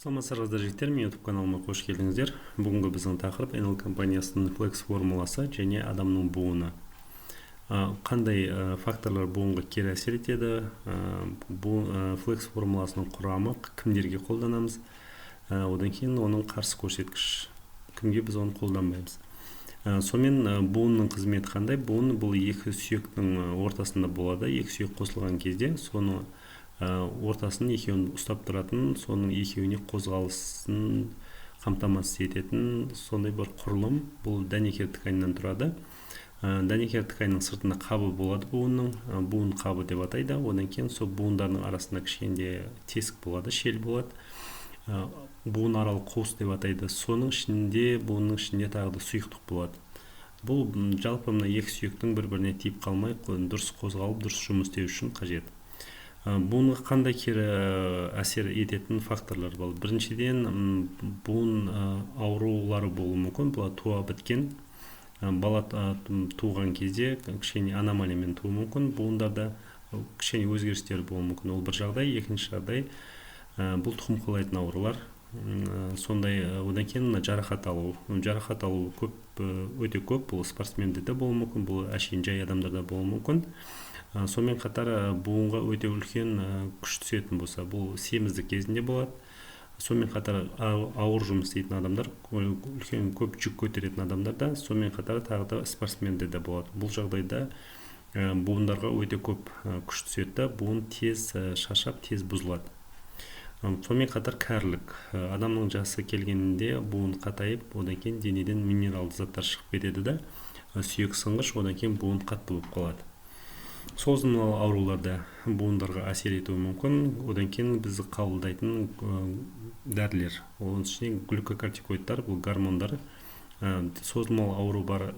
Саламатсыздар жігіттер, мен YouTube каналыма қош келдіңіздер. Бүгінгі біздің тақырып NL компаниясының флекс формуласы және адамның буыны. Қандай факторлар буынға кері әсер етеді? Флекс формуласының құрамы кімдерге қолданамыз? Одан кейін оның қарсы көрсеткіш, кімге біз оны қолданбаймыз? Сонымен буынның қызметі қандай? Буын бұл екі сүйектің ортасында болады. Екі сүйек қосылған кезде соны ортасын екеуін ұстап тұратын, соның екеуіне қозғалысын қамтамасыз ететін сондай бір құрылым. Бұл дәнекер тканнан тұрады. Дәнекер тканның сыртында қабы болады буынның, буын қабы деп атайды. Одан кейін сол буындардың арасында кішкенде тесік болады, шел болады. Буын аралық қуыс деп атайды. Соның ішінде, буынның ішінде тағы да сұйықтық болады. Бұл жалпы мына екі сүйектің бір-біріне тиіп қалмай, дұрыс қозғалып, дұрыс жұмыс істеу үшін қажет. Буынға қандай кері әсер ететін факторлар бар? Біріншіден, буын аурулары болуы мүмкін. Бұл туа біткен, бала туған кезде кішкене аномалиямен туы мүмкін. Буындарда кішкене өзгерістер болуы мүмкін. Ол бір жағдай. Екінші жағдай, бұл тұқым қуалайтын аурулар. Сондай, одан кейін жарақат алу. Жарақат алу өте көп. Бұл спортсменде де болуы мүмкін. Бұл әшейін жай адамдарда болуы мүмкін. Сонымен қатар буынға өте үлкен күш түсетін болса, бұл семіздік кезінде болады. Сонымен қатар ауыр жұмыс істейтін адамдар, үлкен көп жүк көтеретін адамдарда, сонымен қатар тағы да спортсменде де болады. Бұл жағдайда буындарға өте көп күш түседі, буын тез шаршап, тез бұзылады. Сонымен қатар кәрілік. Адамның жасы келгенінде буын қатайып, одан кейін денеден минералды заттар шығып кетеді да, сүйек сынғыш, одан кейін буын қатты болып қалады. Созылмалы ауруларда буындарға әсер етуі мүмкін. Одан кейін бізді қабылдайтын дәрілер. Оның ішінде глюкокортикоидтар, бұл гормондар. Созылмалы ауру бар,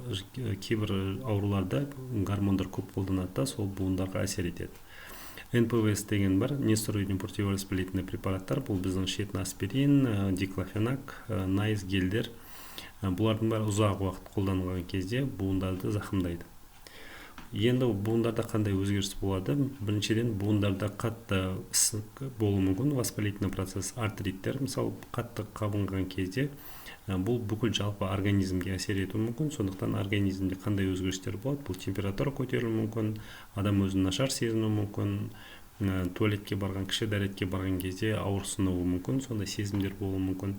кейбір ауруларда гормондар көп қолданады, сол буындарға әсер етеді. НПВС деген бар, нестероидный противовоспалительный препараттар. Бұл біздің ішетін аспирин, диклофенак, найз гельдер. Бұлардың бәрі ұзақ уақыт қолданылған кезде буындарды зақымдайды. Енді буындарда қандай өзгеріс болады? Біріншіден, буындарда қатты ісік болуы мүмкін, воспалительный процесс, артриттер, мысалы, қатты қабынған кезде бұл бүкіл жалпы организмге әсер етуі мүмкін. Сондықтан организмде қандай өзгерістер болады? Бұл температура көтерілуі мүмкін, адам өзін нашар сезінуі мүмкін, туалетке барған, кіші дәретке барған кезде ауырсынуы мүмкін, сондай сезімдер болуы мүмкін.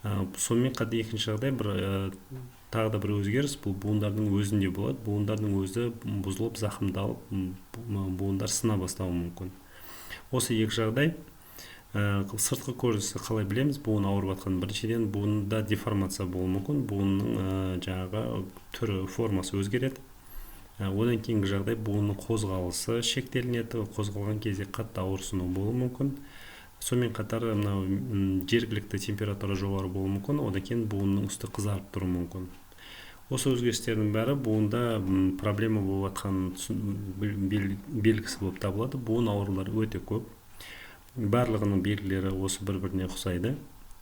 Сонымен қатар екінші жағдай, тағы да бір өзгеріс, бұл буындардың өзінде болады. Буындардың өзі бұзылып, зақымдалып, буындар сына бастауы мүмкін. Осы екі жағдай, сыртқы көрінісі қалай білеміз, буын ауырып жатқан? Біріншіден, буында деформация болуы мүмкін, буынның жаңағы түрі, формасы өзгереді. Одан кейінгі жағдай, буынның қозғалысы шектелінеді, қозғалған кезде қатты ауырсыну болуы мүмкін. Сонымен қатар жергілікті температура жоғары болуы мүмкін, одан кейін буынның үсті қызарып тұруы мүмкін. Осы өзгерістердің бәрі буында проблема болып жатқан белгісі болып табылады. Буын аурулары өте көп. Барлығының белгілері осы бір-біріне ұқсайды.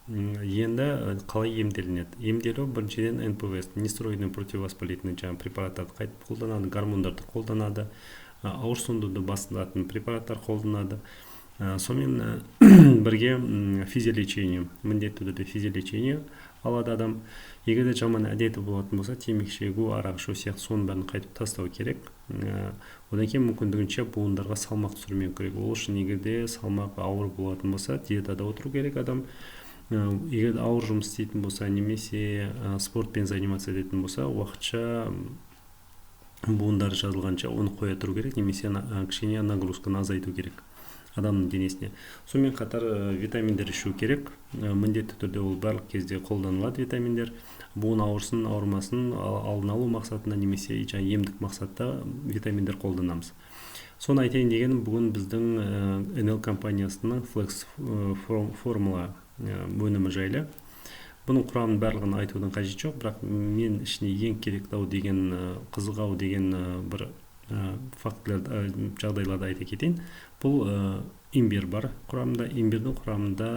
Енді қалай емделінеді? Емделу біріншіден НПВС, нестероидный противовоспалительный препараттарды қайтып қолданады, гормондарды қолданады, ауырсынуды басатын препараттар қолданады. Сонымен бірге физиолечение, міндетті түрде физиолечение алады адам. Егер де жаман әдеті болатын болса, темекі шегу, арақ ішу сияқты соның бәрін қайтып тастау керек. Одан кейін мүмкіндігінше буындарға салмақ түсірмеу керек. Ол үшін егер де салмақ ауыр болатын болса, диетада отыру керек адам. Егер ауыр жұмыс істейтін болса, немесе спортпен заниматься ететін болса, уақытша буындар жазылғанша оны қоя тұру керек, немесе кішкене нагрузканы азайту керек адамның денесіне. Сонымен қатар витаминдер ішу керек. Міндетті түрде ол барлық кезде қолданылады витаминдер. Буын ауырсын, ауырмасын алдын алу мақсатында немесе емдік мақсатта витаминдер қолданамыз. Соны айтайын дегенім, бүгін біздің NL компаниясының флекс формула өнімі жайлы. Бұның құрамын барлығын айтудың қажеті жоқ, бірақ мен ішіне ең керектау деген, қызығау деген бір фактілер, жағдайларды айта кетейін. Бұл имбир бар құрамында. Имбирдің құрамында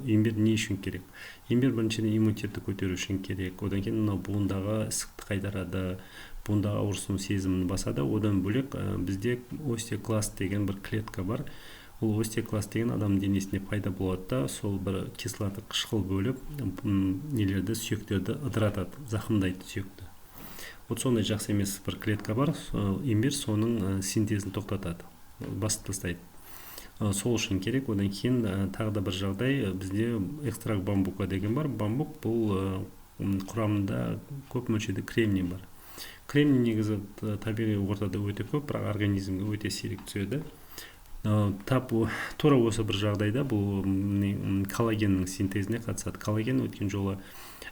имбир не үшін керек? Имбир біріншіден иммунитетті көтеру үшін керек. Одан кейін буындағы ісікті қайтарады, буындағы ауырсыну сезімін басады. Одан бөлек бізде остеокласт деген бір клетка бар. ол остеокласт деген адам денесінде пайда болады да, сол бір кислоты қышқыл бөліп нелерді, сүйектерді ыдыратады, зақымдайды сүйекті. Вот сондай жақсы емес бір клетка бар, имбирь соның синтезін тоқтатады, басып тастайды. Сол үшін керек. Одан кейін тағы да бір жағдай, бізде экстракт бамбука деген бар. Бамбук бұл құрамында көп мөлшерде кремний бар. Кремний негізі табиғи ортада өте көп, бірақ организмге өте сирек түседі. Тура осы бір жағдайда бұл коллагеннің синтезіне қатысады. Коллаген өткен жолы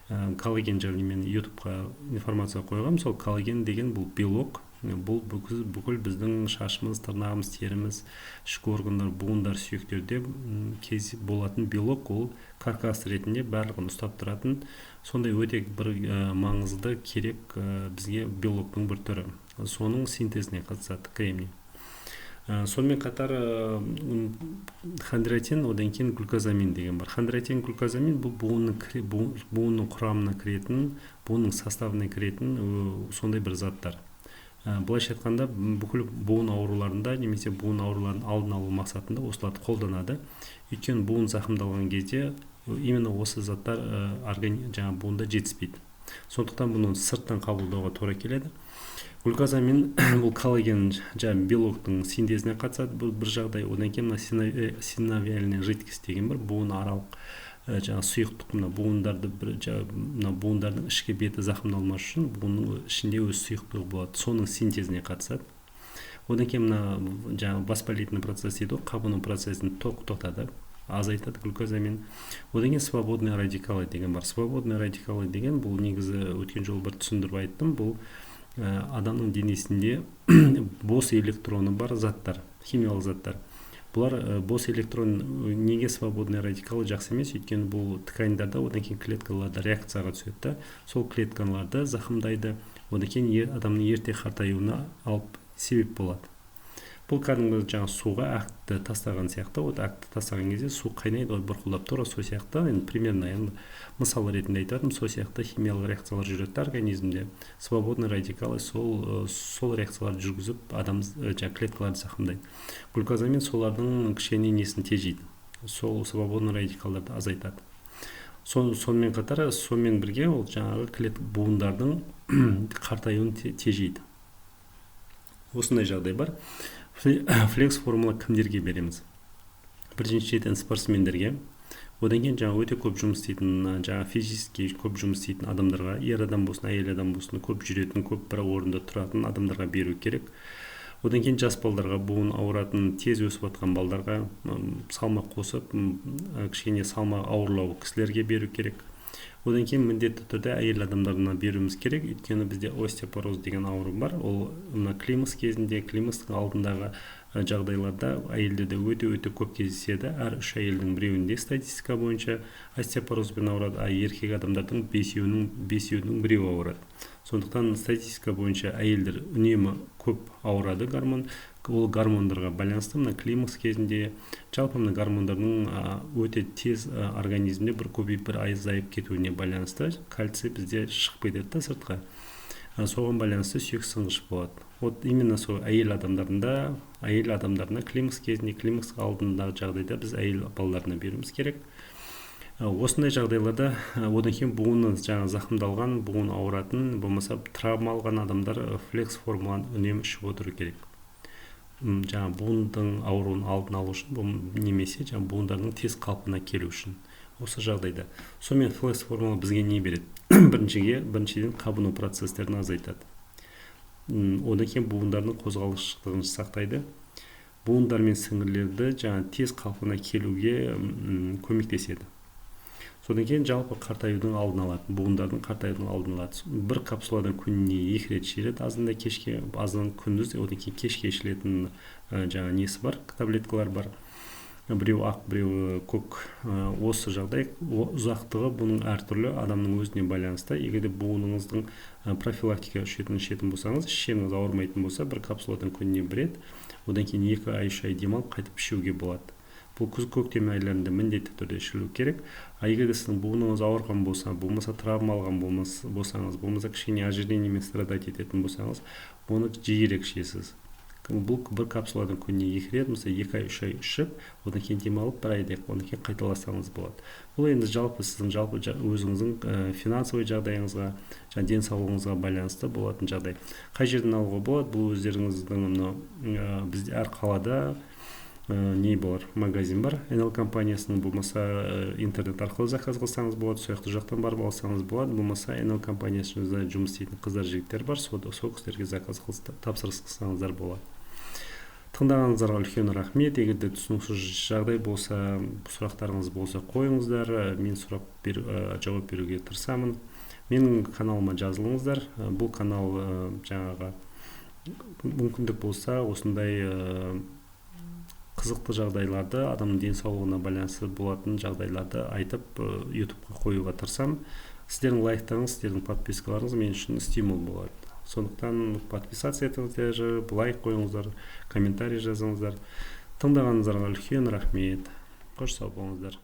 коллаген және мен ютубқа информация қойғам. Сол коллаген деген бұл белок. Бұл бүкіл біздің шашымыз, тырнағымыз, теріміз, ішкі органдар, буындар, сүйектерде болатын белок. Ол каркас ретінде барлығын ұстап тұратын сондай өте бір маңызды керек бізге белоктың бір түрі. Соның синтезіне қатысады кремний. Сонымен қатар хондроитин, одан кейін глюкозамин деген бар. Хондроитин, глюкозамин бұл буынның құрамына кіретін, буынның составына кіретін сондай бір заттар. Былайша айтқанда бүкіл буын ауруларында немесе буын ауруларын алдын алу мақсатында осыларды қолданады. Өйткені буын зақымдалған кезде именно осы заттар жаңа буында жетіспейді. Сондықтан бұны сырттан қабылдауға тура келеді. Глюкозамин бұл коллаген жаңа белоктың синтезіне қатысады. Бұл бір жағдай. Одан кейін синовиальная жидкость деген бір буын аралық жаңа сұйықтық, буындардың ішкі беті зақымдалмас үшін буынның ішінде өз сұйықтығы болады. Соның синтезіне қатысады. Одан кейін жаңа воспалительный процесс дейді, қабыну процесін тоқтатады, азайтады глюкозамин. Одан кейін свободный радикалы деген бар. Свободный радикалы деген бұл негізі өткен жолы бір түсіндіріп айттым. Бұл адамның денесінде бос электроны бар заттар, химиялық заттар. Бұлар бос электрон неге свободный радикалы жақсы емес, өйткені бұл тканьдарда, одан кейін клеткаларда реакцияға түседі. Сол клеткаларды зақымдайды, одан кейін адамның ерте қартаюына алып себеп болады. Бұл кәдімгі жаңа суға ақтты тастаған сияқты. Ақтты тастаған кезде су қайнайды, бұрқылдап тұр, сол сияқты. Енді примерно мысал ретінде айтатым, сол сияқты химиялық реакциялар жүреді организмде. Свободный радикалы сол реакцияларды жүргізіп, адам жаңа клеткаларды зақымдайды. Глюкозамин солардың кішкене несін тежейді. Сол свободный радикалдарды азайтады. Сонымен қатар, сонымен бірге ол жаңағы буындардың қартаюын тежейді. Осындай жағдай бар. Флекс формула кімдерге береміз? Біріншіден спортсмендерге, одан кейін жаңа өте көп жұмыс істейтін, жаңа физически көп жұмыс істейтін адамдарға, ер адам болсын, әйел адам болсын, көп жүретін, көп бір орында тұратын адамдарға беру керек. Одан кейін жас балдарға, буын ауыратын, тез өсіп жатқан балдарға, салмақ қосып, кішкене салмақ ауырлау кісілерге беру керек. Одан кейін міндетті түрде әйел адамдарына беруіміз керек, өйткені бізде остеопороз деген ауру бар. Ол климакс кезінде, климакстың алдындағы жағдайларда әйелдерде өте көп кездеседі. Әр 3 әйелдің біреуінде статистика бойынша остеопорозбен ауырады, а еркек адамдардың 5-інің біреуі ауырады. Сондықтан статистика бойынша әйелдер үнемі көп ауырады ол гормондарға байланысты. Климакс кезінде жалпы гормондардың өте тез организмде бір көбейіп, бір азайып кетуіне байланысты кальций бізде шығып кетеді сыртқа. Соған байланысты сүйек сынғыш болады. Вот именно сол әйел адамдарына климакс кезінде, климакс алдындағы жағдайда біз әйел балаларына беруіміз керек. Осындай жағдайларда одан кейін буыны жаңа зақымдалған, буын ауыратын, болмаса травма алған адамдар флекс формуланы үнемі ішіп отыру керек. Жаңа буындың ауруын алдын алу үшін, немесе жаңа буындардың тез қалпына келу үшін. Осы жағдайда. Сонымен флекс формула бізге не береді? Біріншіден қабыну процестерін азайтады. Одан кейін буындардың қозғалушылығын сақтайды. Буындар мен сіңірлерді жаңа тез қалпына келуге көмектеседі. Содан кейін жалпы қартаюдың алдын алады, буындардың қартаюдың алдын алады. Бір капсуладан күніне 2 рет ішіледі, азында кешке, азынан күндіз, одан кейін кешке ішілетін жаңа несі бар, таблеткалар бар. Біреу ақ, біреу көк. Осы жағдай ұзақтығы бұның әртүрлі адамның өзіне байланысты. Егер де буыныңыздың профилактика ішетін болсаңыз, ішеңіз ауырмайтын болса, бір капсуладан күніне 1 рет, одан кейін 2 ай, 3 ай демалып қайтып ішуге болады. Бұл күз-көктем айларында міндетті түрде ішілу керек. Егер де сіздің буыныңыз ауырған болса, болмаса травма алған болсаңыз, болмаса кішкене ожирениемен страдать ететін болсаңыз, оны жиірек ішесіз. бұл бір капсуладан күніне 2 рет, мысалы 2 ай 3 ай ішіп, одан кейін демалып 1 айдай, одан кейін қайталасаңыз болады. Бұл енді жалпы сіздің жалпы өзіңіздің финансовый жағдайыңызға, денсаулығыңызға байланысты болатын жағдай. Қай жерден алуға болады? Бұл өздеріңіздің бізде әр қалада не бар, магазин бар, NL компаниясының, болмаса интернет арқылы заказ қылсаңыз болады, сол жақтан барып алсаңыз болады, болмаса NL компаниясында жұмыс істейтін қыздар жігіттер бар, сол кісілерге заказ тапсырыс қылсаңыздар болады. Тыңдағаныңызға үлкен рахмет. Егер де түсініксіз жағдай болса, сұрақтарыңыз болса қойыңыздар, мен жауап беруге тырысамын. Менің каналыма жазылыңыздар. Бұл канал жаңағы мүмкіндік болса осындай қызықты жағдайларды, адамның денсаулығына байланысты болатын жағдайларды айтып ютубқа қоюға тырысамын. Сіздердің лайктарыңыз, сіздердің подпискаларыңыз мен үшін стимул болады. Сондықтан подписация етіңіздер, лайк қойыңыздар, комментарий жазыңыздар. Тыңдағаныңызға үлкен рахмет. Қош сау болыңыздар.